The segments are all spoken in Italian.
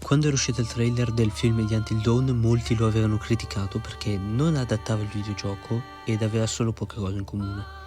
Quando era uscito il trailer del film di Until Dawn, molti lo avevano criticato perché non adattava il videogioco ed aveva solo poche cose in comune.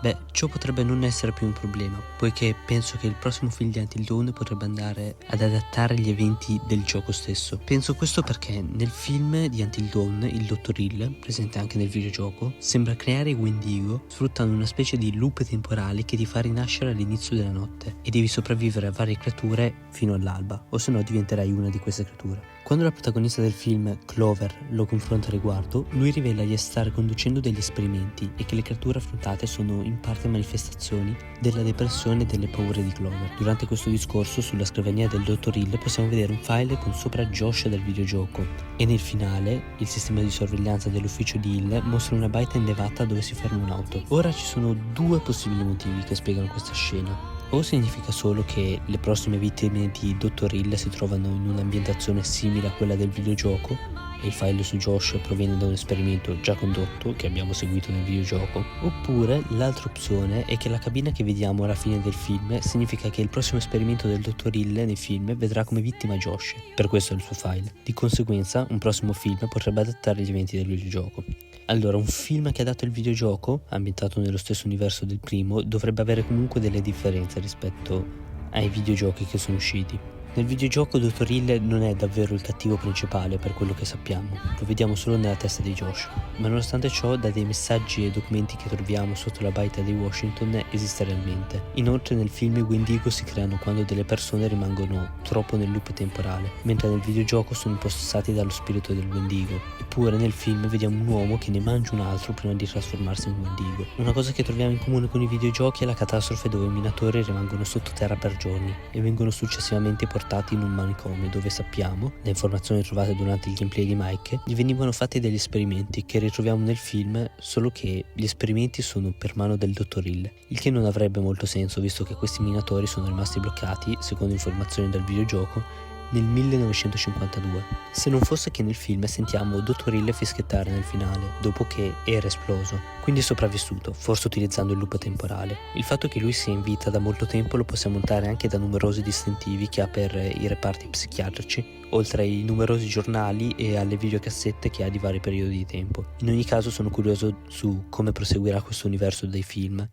Beh, ciò potrebbe non essere più un problema, poiché penso che il prossimo film di Until Dawn potrebbe andare ad adattare gli eventi del gioco stesso. Penso questo perché nel film di Until Dawn il Dottor Hill, presente anche nel videogioco, sembra creare Wendigo sfruttando una specie di loop temporale che ti fa rinascere all'inizio della notte e devi sopravvivere a varie creature fino all'alba, o se no diventerai una di queste creature. Quando la protagonista del film, Clover, lo confronta a riguardo, lui rivela di stare conducendo degli esperimenti e che le creature affrontate sono in parte manifestazioni della depressione e delle paure di Clover. Durante questo discorso, sulla scrivania del Dottor Hill possiamo vedere un file con sopra Josh del videogioco e nel finale il sistema di sorveglianza dell'ufficio di Hill mostra una baita innevata dove si ferma un'auto. Ora ci sono due possibili motivi che spiegano questa scena. O significa solo che le prossime vittime di Dottor Hill si trovano in un'ambientazione simile a quella del videogioco e il file su Josh proviene da un esperimento già condotto che abbiamo seguito nel videogioco, oppure l'altra opzione è che la cabina che vediamo alla fine del film significa che il prossimo esperimento del Dottor Hill nei film vedrà come vittima Josh, per questo è il suo file. Di conseguenza un prossimo film potrebbe adattare gli eventi del videogioco. Allora, un film che adatta il videogioco, ambientato nello stesso universo del primo, dovrebbe avere comunque delle differenze rispetto ai videogiochi che sono usciti. Nel videogioco Dottor Hill non è davvero il cattivo principale per quello che sappiamo, lo vediamo solo nella testa di Josh, ma nonostante ciò da dei messaggi e documenti che troviamo sotto la baita di Washington esiste realmente. Inoltre nel film i Wendigo si creano quando delle persone rimangono troppo nel loop temporale, mentre nel videogioco sono impossessati dallo spirito del Wendigo. Eppure nel film vediamo un uomo che ne mangia un altro prima di trasformarsi in Wendigo. Una cosa che troviamo in comune con i videogiochi è la catastrofe dove i minatori rimangono sottoterra per giorni e vengono successivamente portati in un manicomio dove sappiamo, le informazioni trovate durante il gameplay di Mike, gli venivano fatti degli esperimenti che ritroviamo nel film, solo che gli esperimenti sono per mano del Dottor Hill, il che non avrebbe molto senso visto che questi minatori sono rimasti bloccati, secondo informazioni dal videogioco, nel 1952. Se non fosse che nel film sentiamo Dottor Hill fischiettare nel finale, dopo che era esploso, quindi è sopravvissuto, forse utilizzando il loop temporale. Il fatto che lui sia in vita da molto tempo lo possiamo notare anche da numerosi distintivi che ha per i reparti psichiatrici, oltre ai numerosi giornali e alle videocassette che ha di vari periodi di tempo. In ogni caso sono curioso su come proseguirà questo universo dei film